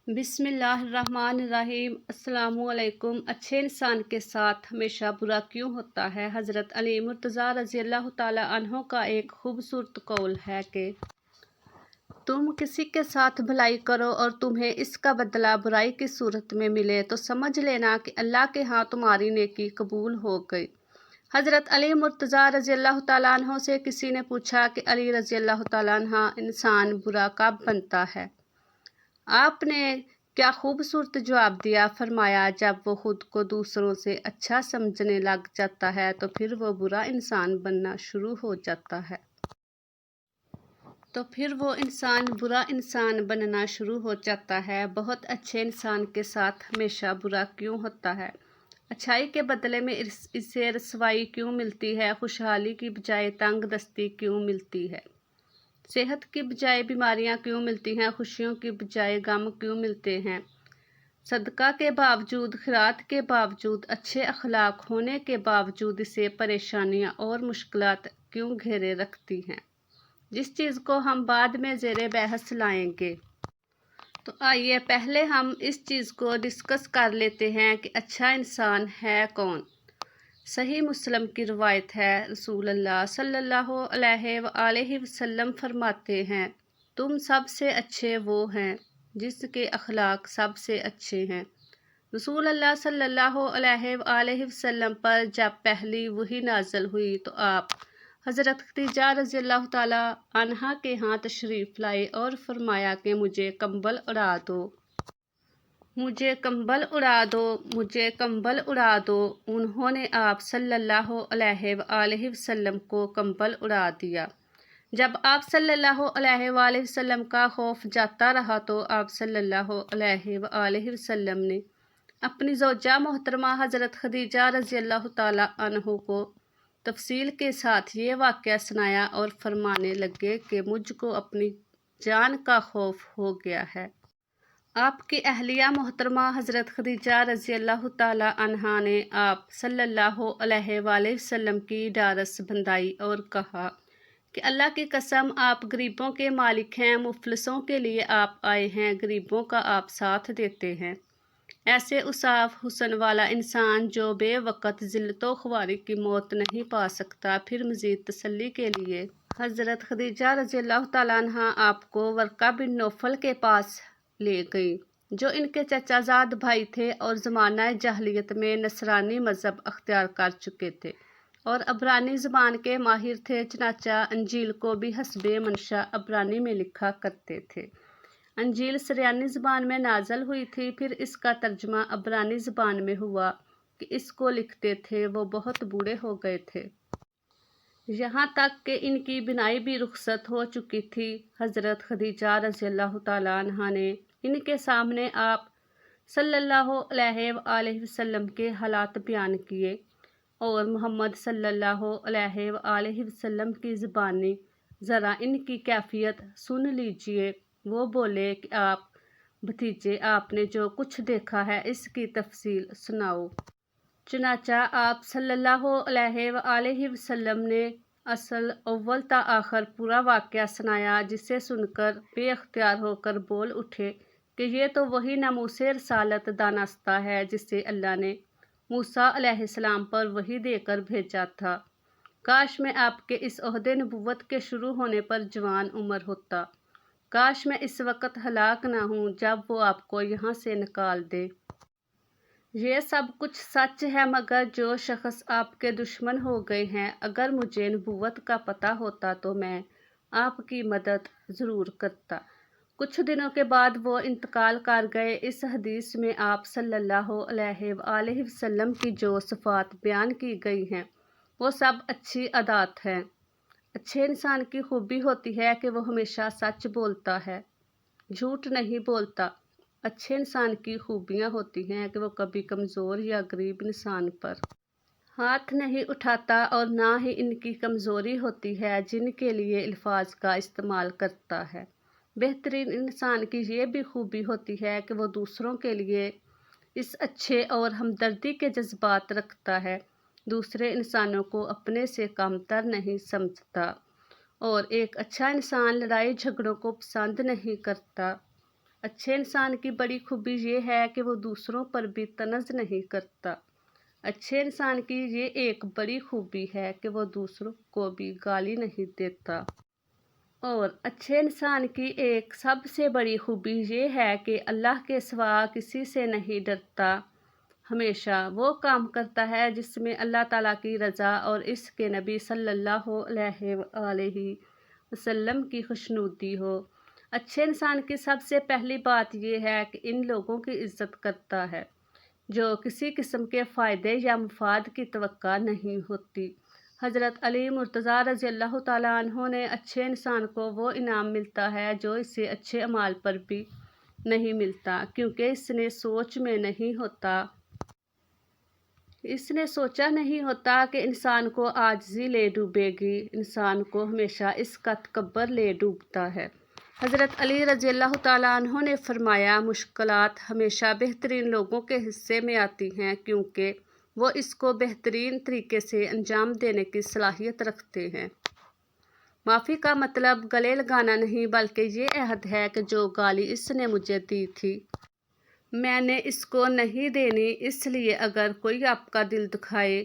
बिस्मिल्लाहिर्रहमानिर्रहीम। अस्सलामु अलैकुम। अच्छे इंसान के साथ हमेशा बुरा क्यों होता है? हज़रत अली मुर्तज़ा रज़ियल्लाहु ताला अन्हो का एक खूबसूरत कौल है कि तुम किसी के साथ भलाई करो और तुम्हें इसका बदला बुराई की सूरत में मिले तो समझ लेना कि अल्लाह के यहाँ तुम्हारी नेकी कबूल हो गई। हज़रत अली मुर्तज़ा रज़ियल्लाहु ताला अन्हो से किसी ने पूछा कि अली रज़ियल्लाहु ताला अन्हा, इंसान बुरा कब बनता है? आपने क्या खूबसूरत जवाब दिया। फरमाया, जब वो खुद को दूसरों से अच्छा समझने लग जाता है तो फिर वो बुरा इंसान बनना शुरू हो जाता है। बहुत अच्छे इंसान के साथ हमेशा बुरा क्यों होता है? अच्छाई के बदले में इसे रसवाई क्यों मिलती है? खुशहाली की बजाय तंग दस्ती क्यों मिलती है? सेहत की बजाय बीमारियां क्यों मिलती हैं? खुशियों की बजाय गम क्यों मिलते हैं? सदका के बावजूद, खिरात के बावजूद, अच्छे अखलाक होने के बावजूद इसे परेशानियां और मुश्किलात क्यों घेरे रखती हैं, जिस चीज़ को हम बाद में ज़ेरे बहस लाएंगे। तो आइए पहले हम इस चीज़ को डिस्कस कर लेते हैं कि अच्छा इंसान है कौन। सही मुस्लिम की रवायत है, रसूल अल्लाह सल्लल्लाहु अलैहि वसल्लम फरमाते हैं, तुम सबसे अच्छे वो हैं जिसके अखलाक सबसे अच्छे हैं। रसूल अल्लाह सल्लल्लाहु अलैहि वसल्लम पर जब पहली वही नाज़िल हुई तो आप हज़रत खदीजा रज़ियल्लाहु ताला अन्हा के यहाँ तशरीफ़ लाए और फरमाया कि मुझे कंबल उड़ा दो, मुझे कंबल उड़ा दो, मुझे कंबल उड़ा दो। उन्होंने आप सल्लल्लाहु अलैहि वसल्लम को कंबल उड़ा दिया। जब आप सल्लल्लाहु अलैहि वसल्लम का खौफ जाता रहा तो आप सल्लल्लाहु अलैहि वसल्लम ने अपनी ज़ौजा मोहतरमा हज़रत खदीजा रज़ियल्लाहु ताला अन्हु को तफसील के साथ ये वाक़या सुनाया और फरमाने लगे कि मुझको अपनी जान का खौफ हो गया है। आपकी अहलिया मोहतरमा हज़रत खदीजा रज़ियल्लाहु ताला अन्हा ने आप सल्लल्लाहु अलैहि वसल्लम की डारस बंधाई और कहा कि अल्लाह की कसम, आप गरीबों के मालिक हैं, मुफलिसों के लिए आप आए हैं, गरीबों का आप साथ देते हैं। ऐसे उसाफ हुस्न वाला इंसान जो बेवक़्त ज़िल्लतो ख्वारी की मौत नहीं पा सकता। फिर मज़ीद तसल्ली के लिए हज़रत खदीजा रज़ियल्लाहु ताला अन्हा आपको वर्का बिन नौफल के पास ले गई, जो इनके चचाजाद भाई थे और ज़माना जahलियत में नसरानी मज़हब अख्तियार कर चुके थे और अबरानी ज़बान के माहिर थे। चनाचा अंजील को भी हस्बे मंशा अबरानी में लिखा करते थे। अंजील सरियानी ज़बान में नाज़ल हुई थी, फिर इसका तर्जुमा अबरानी ज़बान में हुआ कि इसको लिखते थे वो बहुत बूढ़े हो गए थे, यहाँ तक कि इनकी बिनाई भी रुखसत हो चुकी थी। हज़रत खदीजा रज़ियल्लाहु ताला अन्हा ने इनके सामने आप सल्लल्लाहु अलैहि वसल्लम के हालात बयान किए और मोहम्मद सल्लल्लाहु अलैहि वसल्लम की ज़बानी ज़रा इनकी कैफियत सुन लीजिए। वो बोले कि आप भतीजे, आपने जो कुछ देखा है इसकी तफसील सुनाओ। चुनाचा आप सल्लल्लाहु अलैहि वसल्लम ने असल अव्वल ता आखिर पूरा वाक़या सुनाया, जिसे सुनकर बेअख्तियार होकर बोल उठे कि ये तो वही नमूसे रसालत दानस्ता है जिसे अल्लाह ने मूसा अलैहिस्सलाम पर वही देकर भेजा था। काश मैं आपके इस ओहदे नबुव्वत के शुरू होने पर जवान उम्र होता। काश मैं इस वक्त हलाक ना हूँ जब वो आपको यहाँ से निकाल दे। ये सब कुछ सच है, मगर जो शख्स आपके दुश्मन हो गए हैं, अगर मुझे नबुव्वत का पता होता तो मैं आपकी मदद ज़रूर करता। कुछ दिनों के बाद वो इंतकाल कर गए। इस हदीस में आप सल्लल्लाहु अलैहि वसल्लम की जो सिफ़ात बयान की गई हैं वो सब अच्छी आदत हैं। अच्छे इंसान की खूबी होती है कि वो हमेशा सच बोलता है, झूठ नहीं बोलता। अच्छे इंसान की खूबियाँ होती हैं कि वो कभी कमज़ोर या गरीब इंसान पर हाथ नहीं उठाता और ना ही इनकी कमज़ोरी होती है जिनके लिए अल्फाज का इस्तेमाल करता है। बेहतरीन इंसान की ये भी खूबी होती है कि वो दूसरों के लिए इस अच्छे और हमदर्दी के जज्बात रखता है, दूसरे इंसानों को अपने से कमतर नहीं समझता और एक अच्छा इंसान लड़ाई झगड़ों को पसंद नहीं करता। اچھے انسان کی بڑی خوبی یہ ہے کہ وہ دوسروں پر بھی طنز نہیں کرتا۔ اچھے انسان کی یہ ایک بڑی خوبی ہے کہ وہ دوسروں کو بھی گالی نہیں دیتا۔ اور اچھے انسان کی ایک سب سے بڑی خوبی یہ ہے کہ اللہ کے سوا کسی سے نہیں ڈرتا۔ ہمیشہ وہ کام کرتا ہے جس میں اللہ تعالیٰ کی رضا اور اس کے نبی صلی اللہ علیہ وآلہ وسلم کی خوشنودی ہو۔ اچھے انسان کی سب سے پہلی بات یہ ہے کہ ان لوگوں کی عزت کرتا ہے جو کسی قسم کے فائدے یا مفاد کی توقع نہیں ہوتی۔ حضرت علی مرتضیٰ رضی اللہ تعالیٰ عنہ نے اچھے انسان کو وہ انعام ملتا ہے جو اسے اچھے اعمال پر بھی نہیں ملتا، کیونکہ اس نے سوچا نہیں ہوتا کہ انسان کو عاجزی لے ڈوبے گی، انسان کو ہمیشہ اس کا تکبر لے ڈوبتا ہے۔ حضرت علی رضی اللہ تعالیٰ عنہ نے فرمایا، مشکلات ہمیشہ بہترین لوگوں کے حصے میں آتی ہیں کیونکہ وہ اس کو بہترین طریقے سے انجام دینے کی صلاحیت رکھتے ہیں۔ معافی کا مطلب گلے لگانا نہیں بلکہ یہ عہد ہے کہ جو گالی اس نے مجھے دی تھی میں نے اس کو نہیں دینی، اس لیے اگر کوئی آپ کا دل دکھائے،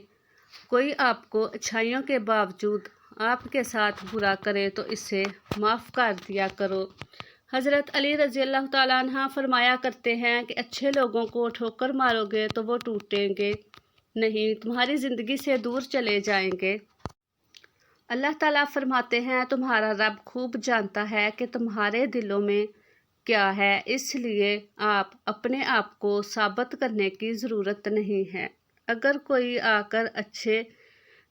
کوئی آپ کو اچھائیوں کے باوجود آپ کے ساتھ برا کرے تو اسے معاف کر دیا کرو۔ حضرت علی رضی اللہ تعالیٰ عنہ فرمایا کرتے ہیں کہ اچھے لوگوں کو ٹھوکر مارو گے تو وہ ٹوٹیں گے نہیں، تمہاری زندگی سے دور چلے جائیں گے۔ اللہ تعالیٰ فرماتے ہیں، تمہارا رب خوب جانتا ہے کہ تمہارے دلوں میں کیا ہے، اس لیے آپ اپنے آپ کو ثابت کرنے کی ضرورت نہیں ہے۔ اگر کوئی آ کر اچھے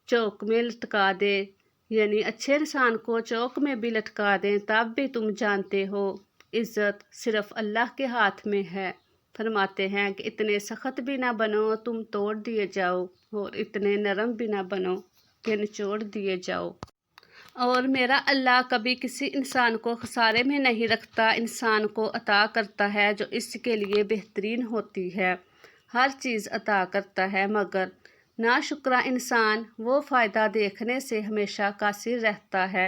چوک میں لٹکا دے، یعنی اچھے انسان کو چوک میں بھی لٹکا دیں، تب بھی تم جانتے ہو عزت صرف اللہ کے ہاتھ میں ہے۔ فرماتے ہیں کہ اتنے سخت بھی نہ بنو تم توڑ دیے جاؤ اور اتنے نرم بھی نہ بنو کہ نچوڑ دیے جاؤ۔ اور میرا اللہ کبھی کسی انسان کو خسارے میں نہیں رکھتا، انسان کو عطا کرتا ہے جو اس کے لیے بہترین ہوتی ہے، ہر چیز عطا کرتا ہے، مگر ناشکرا انسان وہ فائدہ دیکھنے سے ہمیشہ قاصر رہتا ہے۔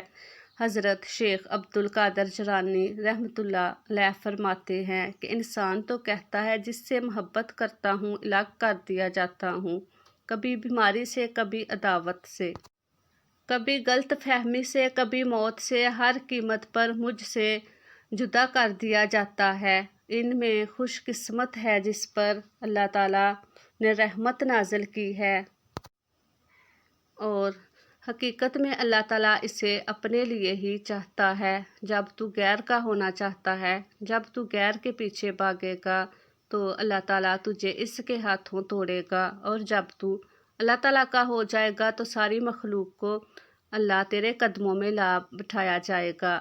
حضرت شیخ عبد القادر جیلانی رحمۃ اللہ علیہ فرماتے ہیں کہ انسان تو کہتا ہے جس سے محبت کرتا ہوں الگ کر دیا جاتا ہوں، کبھی بیماری سے، کبھی عداوت سے، کبھی غلط فہمی سے، کبھی موت سے، ہر قیمت پر مجھ سے جدا کر دیا جاتا ہے۔ ان میں خوش قسمت ہے جس پر اللہ تعالیٰ نے رحمت نازل کی ہے، اور حقیقت میں اللہ تعالیٰ اسے اپنے لیے ہی چاہتا ہے۔ جب تو غیر کا ہونا چاہتا ہے، جب تو غیر کے پیچھے بھاگے گا تو اللہ تعالیٰ تجھے اس کے ہاتھوں توڑے گا، اور جب تو اللہ تعالیٰ کا ہو جائے گا تو ساری مخلوق کو اللہ تیرے قدموں میں لا بٹھایا جائے گا،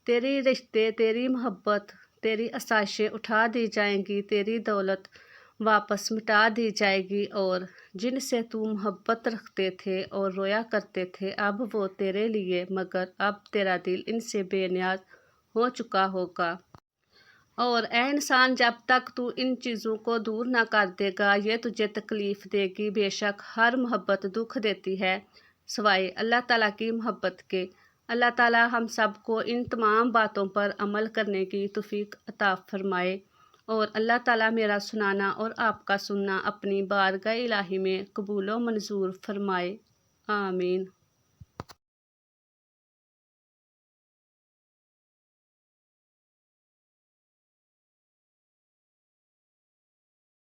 تیری رشتے، تیری محبت، تیری آسائشیں اٹھا دی جائیں گی، تیری دولت واپس مٹا دی جائے گی، اور جن سے تو محبت رکھتے تھے اور رویا کرتے تھے اب وہ تیرے لیے، مگر اب تیرا دل ان سے بے نیاز ہو چکا ہوگا۔ اور اے انسان، جب تک تو ان چیزوں کو دور نہ کر دے گا یہ تجھے تکلیف دے گی۔ بے شک ہر محبت دکھ دیتی ہے سوائے اللہ تعالیٰ کی محبت کے۔ اللہ تعالیٰ ہم سب کو ان تمام باتوں پر عمل کرنے کی توفیق عطا فرمائے، اور اللہ تعالیٰ میرا سنانا اور آپ کا سننا اپنی بارگاہ الہی میں قبول و منظور فرمائے، آمین۔